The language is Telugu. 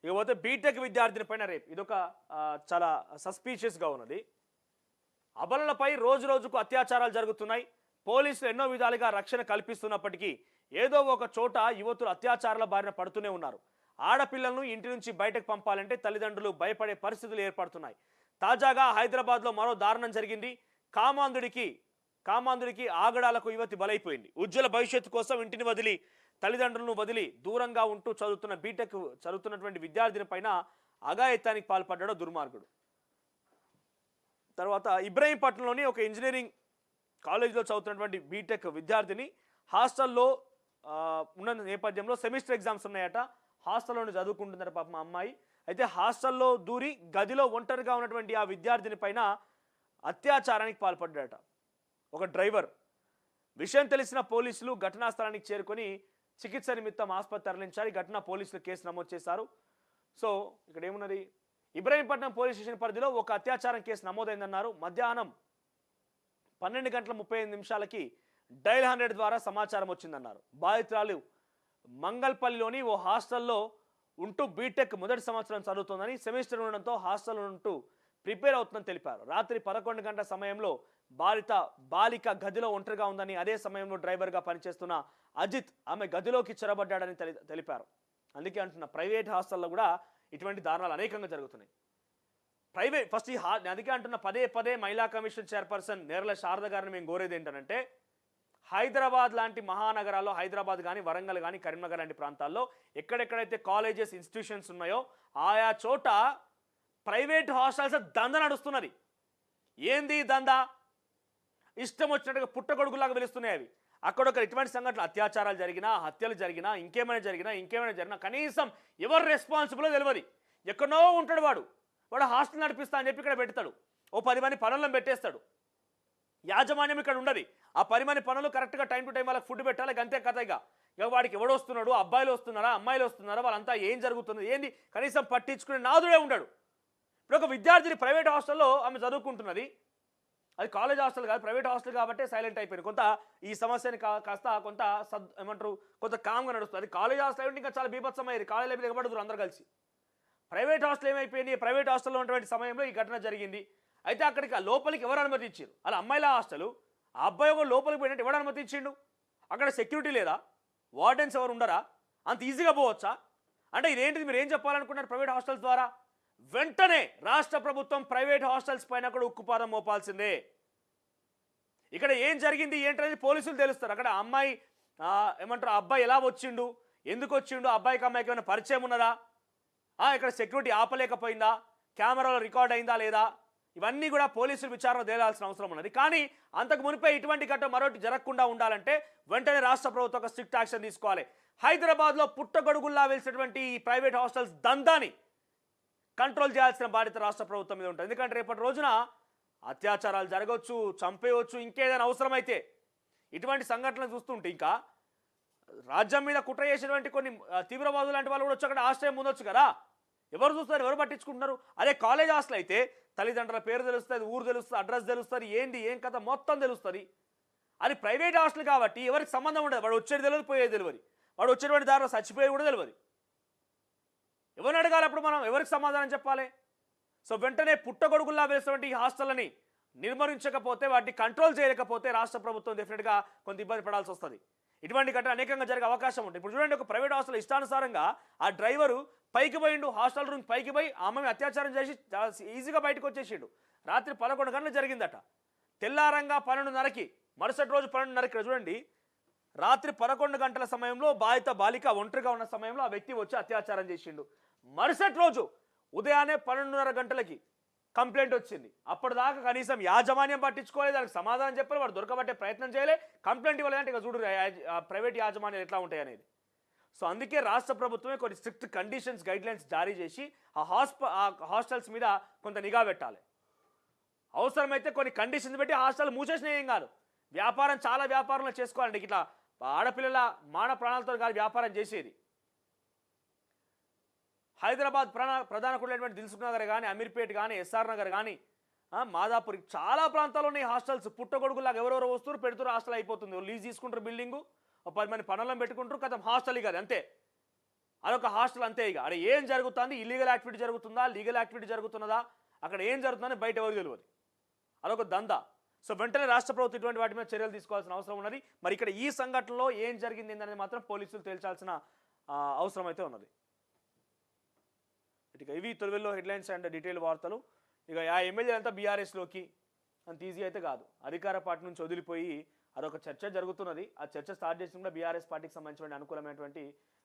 ఇకపోతే బీటెక్ విద్యార్థిని పైన రేప్ ఇదొక చాలా సస్పీషియస్గా ఉన్నది. అబలలపై రోజు రోజుకు అత్యాచారాలు జరుగుతున్నాయి. పోలీసులు ఎన్నో విధాలుగా రక్షణ కల్పిస్తున్నప్పటికీ ఏదో ఒక చోట యువతులు అత్యాచారాల బారిన పడుతూనే ఉన్నారు. ఆడపిల్లలను ఇంటి నుంచి బయటకు పంపాలంటే తల్లిదండ్రులు భయపడే పరిస్థితులు ఏర్పడుతున్నాయి. తాజాగా హైదరాబాద్లో మరో దారుణం జరిగింది. కామాంధుడికి ఆగడాలకు యువతి బలైపోయింది. ఉజ్వల భవిష్యత్తు కోసం ఇంటిని వదిలి తల్లిదండ్రులను వదిలి దూరంగా ఉంటూ బీటెక్ చదువుతున్నటువంటి విద్యార్థిని పైన అఘాయిత్యానికి పాల్పడ్డాడు దుర్మార్గుడు. తర్వాత ఇబ్రహీంపట్నంలోని ఒక ఇంజనీరింగ్ కాలేజీలో చదువుతున్నటువంటి బీటెక్ విద్యార్థిని హాస్టల్లో ఉన్న నేపథ్యంలో సెమిస్టర్ ఎగ్జామ్స్ ఉన్నాయట. హాస్టల్లోనే చదువుకుంటుందట పాపం అమ్మాయి. అయితే హాస్టల్లో దూరి గదిలో ఒంటరిగా ఉన్నటువంటి ఆ విద్యార్థిని పైన అత్యాచారానికి పాల్పడ్డాడట ఒక డ్రైవర్. విషయం తెలిసిన పోలీసులు ఘటనా స్థలానికి చేరుకొని చికిత్స నిమిత్తం ఆసుపత్రి తరలించారు. ఘటన పోలీసులు కేసు నమోదు చేశారు. సో ఇక్కడ ఏమున్నది, ఇబ్రహీంపట్నం పోలీస్ స్టేషన్ పరిధిలో ఒక అత్యాచారం కేసు నమోదైందన్నారు. మధ్యాహ్నం 12:35 డైల్ 100 ద్వారా సమాచారం వచ్చిందన్నారు. బాధితురాలు మంగల్పల్లిలోని ఓ హాస్టల్లో ఉంటూ బీటెక్ మొదటి సంవత్సరం చదువుతోందని, సెమిస్టర్ ఉండడంతో హాస్టల్లో ఉంటూ ప్రిపేర్ అవుతుందని తెలిపారు. రాత్రి 11 గంటల సమయంలో బాలిక గదిలో ఒంటరిగా ఉందని, అదే సమయంలో డ్రైవర్గా పనిచేస్తున్న అజిత్ ఆమె గదిలోకి చొరబడ్డాడని తెలిపారు. అందుకే అంటున్న ప్రైవేట్ హాస్టల్లో కూడా ఇటువంటి దారుణాలు అనేకంగా జరుగుతున్నాయి. ఫస్ట్ అందుకే అంటున్న పదే మహిళా కమిషన్ చైర్పర్సన్ నేరల శారద గారిని మేము కోరేది ఏంటంటే, హైదరాబాద్ లాంటి మహానగరాల్లో, హైదరాబాద్ కానీ వరంగల్ కానీ కరీంనగర్ లాంటి ప్రాంతాల్లో ఎక్కడెక్కడైతే కాలేజెస్ ఇన్స్టిట్యూషన్స్ ఉన్నాయో ఆయా చోట ప్రైవేట్ హాస్టల్స్ దంద నడుస్తున్నది. ఏంది దందా? ఇష్టం వచ్చినట్టుగా పుట్టగొడుగులాగా వెలుస్తున్నాయి అవి. అక్కడొక ఇటువంటి సంఘటనలు, అత్యాచారాలు జరిగినా, హత్యలు జరిగినా, ఇంకేమైనా జరిగినా కనీసం ఎవరు రెస్పాన్సిబుల్ తెలియదు. ఎక్కడో ఉంటాడు వాడు హాస్టల్ నడిపిస్తా అని చెప్పి ఇక్కడ పెడతాడు. ఓ 10 మంది పనులను పెట్టేస్తాడు. యాజమాన్యం ఇక్కడ ఉండదు. ఆ 10 మంది పనులు కరెక్ట్గా టైం టు టైం వాళ్ళకి ఫుడ్ పెట్టాలి. అంతే కథ. ఇక వాడికి ఎవడు వస్తున్నాడు, అబ్బాయిలు వస్తున్నారా, అమ్మాయిలు వస్తున్నారా, వాళ్ళంతా ఏం జరుగుతుంది ఏంది కనీసం పట్టించుకునే నాదుడే ఉండడు. ఇప్పుడు ఒక విద్యార్థిని ప్రైవేట్ హాస్టల్లో ఆమె చదువుకుంటున్నది. అది కాలేజ్ హాస్టల్ కాదు, ప్రైవేట్ హాస్టల్ కాబట్టి సైలెంట్ అయిపోయింది. కొంత ఈ సమస్యని కాస్త కొంత కామ్గా నడుస్తుంది. అది కాలేజ్ హాస్టల్ అంటే ఇంకా చాలా బీభత్సమయ్యేది. కాలేజీలో దిగబడుతున్నారు అందరూ కలిసి. ప్రైవేట్ హాస్టల్ ఏమైపోయింది? ప్రైవేట్ హాస్టల్లో ఉన్నటువంటి సమయంలో ఈ ఘటన జరిగింది. అయితే అక్కడికి లోపలికి ఎవరు అనుమతి ఇచ్చారు? అలా అమ్మాయిల హాస్టల్, ఆ అబ్బాయి ఒక లోపలికి పోయినట్టు ఎవరు అనుమతి ఇచ్చిండు? అక్కడ సెక్యూరిటీ లేదా? వార్డెన్స్ ఎవరు ఉండరా? అంత ఈజీగా పోవచ్చా? అంటే ఇదేంటిది? మీరు ఏం చెప్పాలనుకున్నారు ప్రైవేట్ హాస్టల్స్ ద్వారా? వెంటనే రాష్ట్ర ప్రభుత్వం ప్రైవేట్ హాస్టల్స్ పైన కూడా ఉక్కుపాదం మోపాల్సిందే. ఇక్కడ ఏం జరిగింది ఏంటనేది పోలీసులు తెలుస్తారు. అక్కడ అమ్మాయి అబ్బాయి ఎలా వచ్చిండు, ఎందుకు వచ్చిండు, అబ్బాయికి అమ్మాయికి ఏమైనా పరిచయం ఉన్నదా, ఇక్కడ సెక్యూరిటీ ఆపలేకపోయిందా, కెమెరాలో రికార్డ్ అయిందా లేదా, ఇవన్నీ కూడా పోలీసులు విచారణ తేలాల్సిన అవసరం ఉన్నది. కానీ అంతకు మునిపే ఇటువంటి ఘటన మరొకటి జరగకుండా ఉండాలంటే వెంటనే రాష్ట్ర ప్రభుత్వం ఒక స్ట్రిక్ట్ యాక్షన్ తీసుకోవాలి. హైదరాబాద్లో పుట్టగొడుగుల్లా వెలిసినటువంటి ఈ ప్రైవేట్ హాస్టల్స్ దందాని కంట్రోల్ చేయాల్సిన బాధ్యత రాష్ట్ర ప్రభుత్వం మీద ఉంటుంది. ఎందుకంటే రేపటి రోజున అత్యాచారాలు జరగవచ్చు, చంపేయవచ్చు, ఇంకేదైనా అవసరమైతే. ఇటువంటి సంఘటనలు చూస్తుంటే ఇంకా రాజ్యం మీద కుట్ర చేసినటువంటి కొన్ని తీవ్రవాదులు లాంటి వాళ్ళు కూడా వచ్చి అక్కడ ఆశ్రయం ఉండొచ్చు కదా. ఎవరు చూస్తారు, ఎవరు పట్టించుకుంటున్నారు? అదే కాలేజ్ హాస్టల్ అయితే తల్లిదండ్రుల పేరు తెలుస్తుంది, ఊరు తెలుస్తుంది, అడ్రస్ తెలుస్తుంది, ఏంటి ఏం కథ మొత్తం తెలుస్తుంది. అది ప్రైవేట్ హాస్టల్ కాబట్టి ఎవరికి సంబంధం ఉండదు. వాడు వచ్చేది తెలియదు, పోయేది తెలియదు. వాడు వచ్చేటువంటి దారిలో చచ్చిపోయేది కూడా తెలియదు. ఎవరిని అడగాలి అప్పుడు మనం? ఎవరికి సమాధానం చెప్పాలి? సో వెంటనే పుట్టగొడుగుల్లా వేసినటువంటి ఈ హాస్టల్ని నిర్మరించకపోతే, వాటిని కంట్రోల్ చేయలేకపోతే రాష్ట్ర ప్రభుత్వం డెఫినెట్గా కొంత ఇబ్బంది పడాల్సి వస్తుంది. ఇటువంటి ఘటన అనేకంగా జరిగే అవకాశం ఉంటుంది. ఇప్పుడు చూడండి, ఒక ప్రైవేట్ హాస్టల్ ఇష్టానుసారంగా ఆ డ్రైవరు పైకి పోయిండు, హాస్టల్ రూమ్ పైకి పోయి ఆమె అత్యాచారం చేసి ఈజీగా బయటకు వచ్చేసిండు. రాత్రి 11 గంటలు జరిగిందట. తెల్లారంగా 12:30కి, మరుసటి రోజు 12:30కి చూడండి, రాత్రి 11 గంటల సమయంలో బాలిక ఒంటరిగా ఉన్న సమయంలో ఆ వ్యక్తి వచ్చి అత్యాచారం చేసిండు. మరుసటి రోజు ఉదయాన్నే 12:30 గంటలకి కంప్లైంట్ వచ్చింది. అప్పటిదాకా కనీసం యాజమాన్యం పట్టించుకోలేదు, దానికి సమాధానం చెప్పాలి, వాడు దొరకబట్టే ప్రయత్నం చేయలే, కంప్లైంట్ ఇవ్వలేదంటే ఇక చూడు ప్రైవేట్ యాజమాన్యాలు ఎట్లా ఉంటాయి అనేది. సో అందుకే రాష్ట్ర ప్రభుత్వమే కొన్ని స్ట్రిక్ట్ కండిషన్స్, గైడ్లైన్స్ జారీ చేసి ఆ హాస్టల్స్ మీద కొంత నిఘా పెట్టాలి. అవసరమైతే కొన్ని కండిషన్స్ పెట్టి హాస్టల్ మూసేసినా ఏం కాదు. చాలా వ్యాపారంలో చేసుకోవాలండి. ఇట్లా ఆడపిల్లల మాన ప్రాణాలతో కాదు వ్యాపారం చేసేది. హైదరాబాద్ ప్రధాన కూడలైనటువంటి దిల్సుఖ్ నగర్ కానీ, అమీర్పేట్ కానీ, ఎస్ఆర్ నగర్ కానీ, మాదాపూర్ చాలా ప్రాంతాల్లో ఉన్నాయి హాస్టల్స్. పుట్టగొడుగులాగా ఎవరెవరో వస్తారు, పెడుతున్నారు, హాస్టల్ అయిపోతుంది. లీజ్ తీసుకుంటారు, బిల్డింగు 10 మంది పనులను పెట్టుకుంటారు, కథం హాస్టల్ కాదు అంతే. అదొక హాస్టల్ అంతే. ఇక అక్కడ ఏం జరుగుతుంది, ఇల్లీగల్ యాక్టివిటీ జరుగుతుందా, లీగల్ యాక్టివిటీ జరుగుతున్నదా, అక్కడ ఏం జరుగుతుందని బయట ఎవరికి తెలియదు. అదొక దందా. సో వెంటనే రాష్ట్ర ప్రభుత్వం ఇటువంటి వాటి మీద చర్యలు తీసుకోవాల్సిన అవసరం ఉన్నది. మరి ఇక్కడ ఈ సంఘటనలో ఏం జరిగింది అనేది మాత్రం పోలీసులు తేల్చాల్సిన అవసరం అయితే ఉన్నది. ఇక ఇవి తొలివెల్లో హెడ్లైన్స్ అండ్ డీటెయిల్ వార్తలు. ఇక ఆ ఎమ్మెల్యే అంతా బీఆర్ఎస్లోకి అంత ఈజీ అయితే కాదు. అధికార పార్టీ నుంచి వదిలిపోయి అదొక చర్చ జరుగుతున్నది. ఆ చర్చ స్టార్ట్ చేసిన కూడా బీఆర్ఎస్ పార్టీకి సంబంధించిన అనుకూలమైనటువంటి